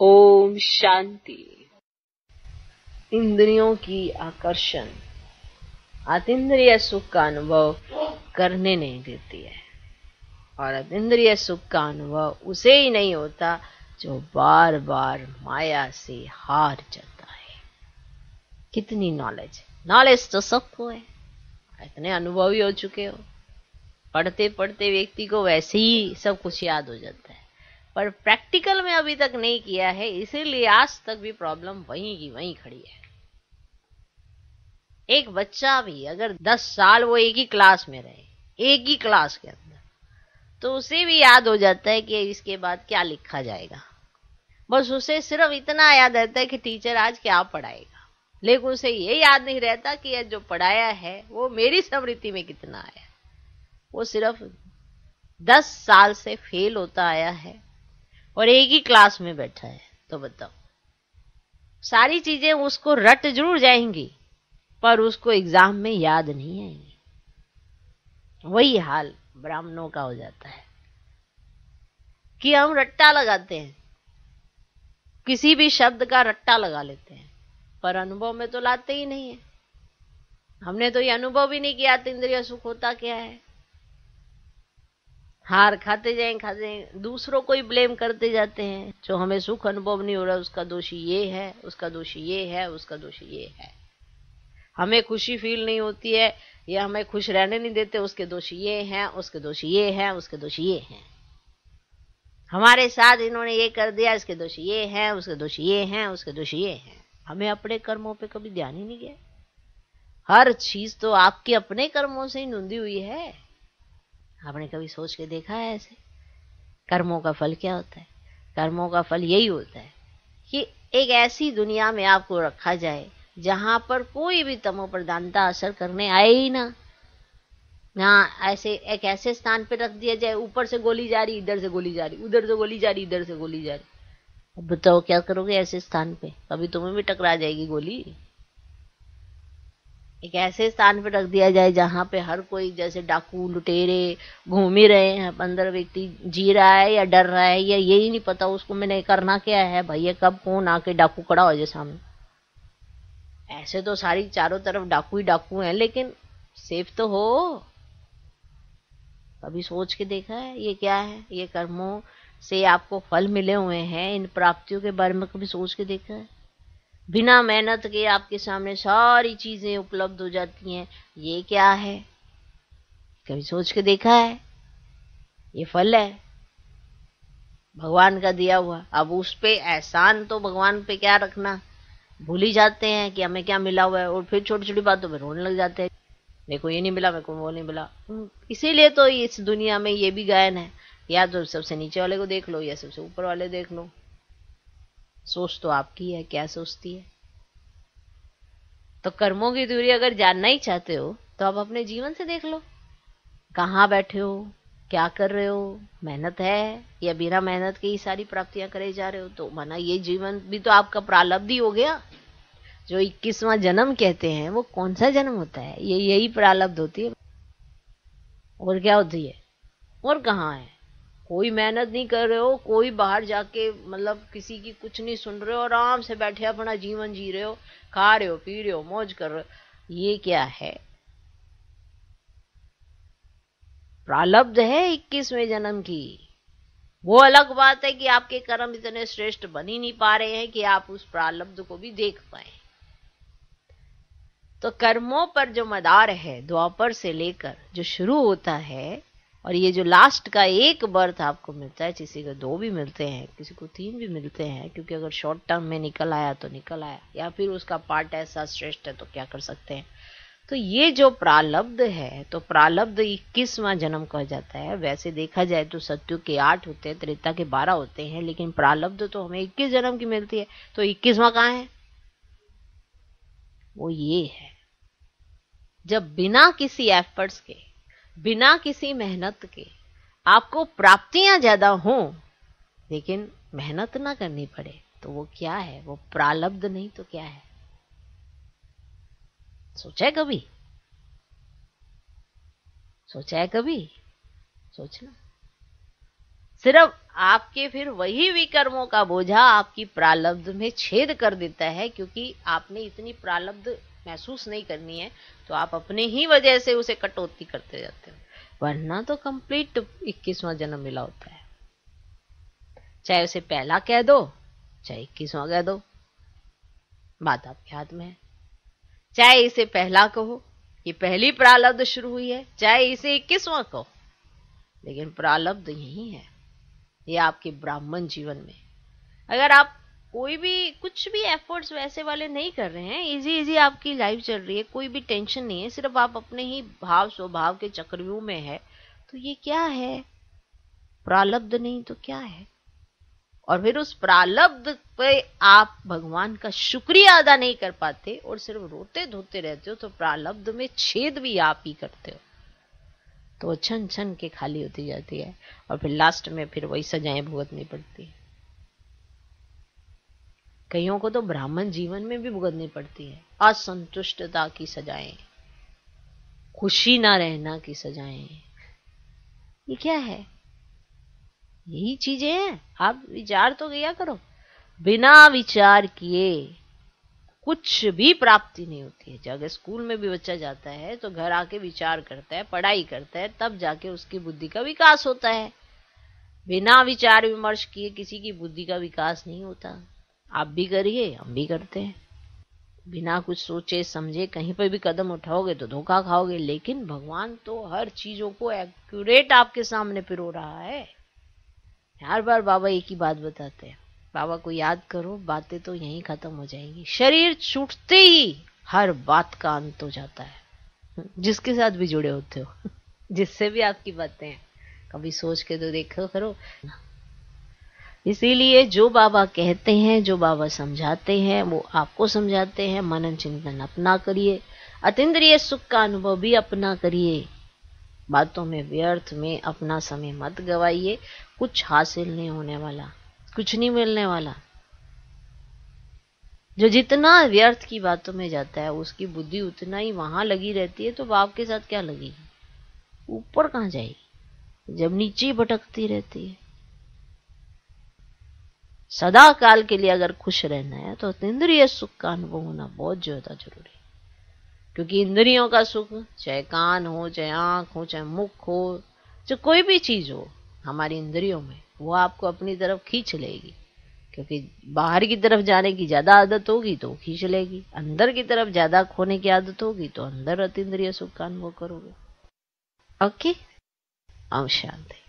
ओम शांति। इंद्रियों की आकर्षण अतीन्द्रिय सुख का अनुभव करने नहीं देती है, और अतीन्द्रिय सुख का अनुभव उसे ही नहीं होता जो बार बार माया से हार जाता है। कितनी नॉलेज तो सबको है, इतने अनुभवी हो चुके हो, पढ़ते पढ़ते व्यक्ति को वैसे ही सब कुछ याद हो जाता है, पर प्रैक्टिकल में अभी तक नहीं किया है, इसीलिए आज तक भी प्रॉब्लम वहीं की वहीं खड़ी है। एक बच्चा भी अगर 10 साल वो एक ही क्लास में रहे, एक ही क्लास के अंदर, तो उसे भी याद हो जाता है कि इसके बाद क्या लिखा जाएगा। बस उसे सिर्फ इतना याद रहता है कि टीचर आज क्या पढ़ाएगा, लेकिन उसे ये याद नहीं रहता कि ये जो पढ़ाया है वो मेरी स्मृति में कितना आया। वो सिर्फ 10 साल से फेल होता आया है और एक ही क्लास में बैठा है। तो बताओ, सारी चीजें उसको रट जरूर जाएंगी, पर उसको एग्जाम में याद नहीं आएंगी। वही हाल ब्राह्मणों का हो जाता है कि हम रट्टा लगाते हैं, किसी भी शब्द का रट्टा लगा लेते हैं, पर अनुभव में तो लाते ही नहीं है। हमने तो ये अनुभव भी नहीं किया इंद्रिय सुख होता क्या है। हार खाते जाएं, दूसरों को ही ब्लेम करते जाते हैं। जो हमें सुख अनुभव नहीं हो रहा उसका दोषी ये है, उसका दोषी ये है, उसका दोषी ये है। हमें खुशी फील नहीं होती है या हमें खुश रहने नहीं देते, उसके दोषी ये हैं, उसके दोषी ये हैं, उसके दोषी ये हैं। हमारे साथ इन्होंने ये कर दिया, इसके दोषी ये हैं, उसके दोषी ये हैं, उसके दोषी ये हैं। हमें अपने कर्मों पे कभी ध्यान ही नहीं गया। हर चीज तो आपके अपने कर्मों से ही नूंदी हुई है। आपने कभी सोच के देखा है ऐसे? कर्मों का फल क्या होता है? कर्मों का फल यही होता है कि एक ऐसी दुनिया में आपको रखा जाए जहां पर कोई भी तमो प्रधानता असर करने आए ही ना। ऐसे एक ऐसे स्थान पे रख दिया जाए, ऊपर से गोली जा रही, इधर से गोली जा रही, उधर से गोली जा रही, इधर से गोली जा रही। अब बताओ क्या करोगे ऐसे स्थान पे? कभी तुम्हें भी टकरा जाएगी गोली। एक ऐसे स्थान पे रख दिया जाए जहां पे हर कोई, जैसे डाकू लुटेरे घूम ही रहे हैं, अंदर व्यक्ति जी रहा है या डर रहा है या यही नहीं पता उसको मैंने करना क्या है, भैया कब कौन आके डाकू खड़ा हो जाए सामने। ऐसे तो सारी चारों तरफ डाकू ही डाकू हैं, लेकिन सेफ तो हो। कभी सोच के देखा है ये क्या है? ये कर्मों से आपको फल मिले हुए हैं, इन प्राप्तियों के बारे में कभी सोच के देखा है? बिना मेहनत के आपके सामने सारी चीजें उपलब्ध हो जाती हैं, ये क्या है? कभी सोच के देखा है? ये फल है भगवान का दिया हुआ। अब उस पे एहसान तो भगवान पे क्या रखना, भूल ही जाते हैं कि हमें क्या मिला हुआ है, और फिर छोटी छोटी बातों पे रोने लग जाते हैं, देखो ये नहीं मिला, मेरे को वो नहीं मिला। इसीलिए तो इस दुनिया में ये भी गायन है, या तो सबसे नीचे वाले को देख लो या सबसे ऊपर वाले देख लो। सोच तो आपकी है, क्या सोचती है। तो कर्मों की दूरी अगर जानना ही चाहते हो तो आप अपने जीवन से देख लो, कहाँ बैठे हो, क्या कर रहे हो, मेहनत है या बिना मेहनत के ही सारी प्राप्तियां करे जा रहे हो। तो माना ये जीवन भी तो आपका प्रारब्ध ही हो गया। जो 21वां जन्म कहते हैं वो कौन सा जन्म होता है? ये यही प्रारब्ध होती है, और क्या होती है? और कहाँ है? कोई मेहनत नहीं कर रहे हो, कोई बाहर जाके मतलब किसी की कुछ नहीं सुन रहे हो, आराम से बैठे अपना जीवन जी रहे हो, खा रहे हो, पी रहे हो, मौज कर रहे हो। ये क्या है? प्रारब्ध है 21वें जन्म की। वो अलग बात है कि आपके कर्म इतने श्रेष्ठ बन ही नहीं पा रहे हैं कि आप उस प्रारब्ध को भी देख पाए। तो कर्मों पर जो मदार है द्वापर से लेकर जो शुरू होता है, और ये जो लास्ट का एक बर्थ आपको मिलता है, किसी को 2 भी मिलते हैं, किसी को 3 भी मिलते हैं, क्योंकि अगर शॉर्ट टर्म में निकल आया तो निकल आया, या फिर उसका पार्ट ऐसा श्रेष्ठ है तो क्या कर सकते हैं। तो ये जो प्रारब्ध है, तो प्रारब्ध 21वां जन्म कहा जाता है। वैसे देखा जाए तो सत्यु के 8 होते हैं, त्रेता के 12 होते हैं, लेकिन प्रारब्ध तो हमें 21 जन्म की मिलती है। तो 21वां कहाँ है? वो ये है, जब बिना किसी एफर्ट्स के, बिना किसी मेहनत के आपको प्राप्तियां ज्यादा हों, लेकिन मेहनत ना करनी पड़े, तो वो क्या है? वो प्रारब्ध नहीं तो क्या है? सोचा है कभी? सोचा है कभी? सोचना। सिर्फ आपके फिर वही विकर्मों का बोझा आपकी प्रारब्ध में छेद कर देता है, क्योंकि आपने इतनी प्रारब्ध महसूस नहीं करनी है, तो आप अपने ही वजह से उसे कटौती करते जाते हो, वरना तो कंप्लीट 21वां जन्म मिला होता है। चाहे उसे पहला कह दो, चाहे 21वां कह दो, बात आपके हाथ में है। चाहे इसे पहला कहो, ये पहली प्रारब्ध शुरू हुई है, चाहे इसे 21वां कहो, लेकिन प्रारब्ध यही है। ये आपके ब्राह्मण जीवन में अगर आप कोई भी कुछ भी एफर्ट्स वैसे वाले नहीं कर रहे हैं, इजी इजी आपकी लाइफ चल रही है, कोई भी टेंशन नहीं है, सिर्फ आप अपने ही भाव स्वभाव के चक्रव्यूह में है, तो ये क्या है? प्रारब्ध नहीं तो क्या है? और फिर उस प्रारब्ध पे आप भगवान का शुक्रिया अदा नहीं कर पाते और सिर्फ रोते धोते रहते हो, तो प्रारब्ध में छेद भी आप ही करते हो, तो छन छन के खाली होती जाती है, और फिर लास्ट में फिर वही सजाएं भुगतनी पड़ती है। कईयों को तो ब्राह्मण जीवन में भी भुगतनी पड़ती है, असंतुष्टता की सजाएं, खुशी ना रहना की सजाएं। ये क्या है? यही चीजें हैं। आप विचार तो किया करो, बिना विचार किए कुछ भी प्राप्ति नहीं होती है। जब स्कूल में भी बच्चा जाता है तो घर आके विचार करता है, पढ़ाई करता है, तब जाके उसकी बुद्धि का विकास होता है। बिना विचार विमर्श किए किसी की बुद्धि का विकास नहीं होता। आप भी करिए, हम भी करते हैं। बिना कुछ सोचे समझे कहीं पर भी कदम उठाओगे तो धोखा खाओगे, लेकिन भगवान तो हर चीजों को एक्यूरेट आपके सामने पिरो रहा है। हर बार बाबा एक ही बात बताते हैं, बाबा को याद करो, बातें तो यहीं खत्म हो जाएंगी। शरीर छूटते ही हर बात का अंत हो जाता है, जिसके साथ भी जुड़े होते हो, जिससे भी आपकी बातें हैं, कभी सोच के तो देखो करो। इसीलिए जो बाबा कहते हैं, जो बाबा समझाते हैं, वो आपको समझाते हैं। मनन चिंतन अपना करिए, अतीन्द्रिय सुख का अनुभव भी अपना करिए। बातों में व्यर्थ में अपना समय मत गवाइए। कुछ हासिल नहीं होने वाला, कुछ नहीं मिलने वाला। जो जितना व्यर्थ की बातों में जाता है उसकी बुद्धि उतना ही वहां लगी रहती है, तो बाप के साथ क्या लगेगी? ऊपर कहां जाएगी जब नीचे ही भटकती रहती है। सदा काल के लिए अगर खुश रहना है तो इंद्रिय सुख का अनुभव होना बहुत ज्यादा जरूरी है। क्योंकि इंद्रियों का सुख, चाहे कान हो, चाहे आंख हो, चाहे मुख हो, चाहे कोई भी चीज हो हमारी इंद्रियों में, वो आपको अपनी तरफ खींच लेगी। क्योंकि बाहर की तरफ जाने की ज्यादा आदत होगी तो खींच लेगी, अंदर की तरफ ज्यादा खोने की आदत होगी तो अंदर अतीन्द्रिय सुख का अनुभव करोगे। ओके, ओम शांति।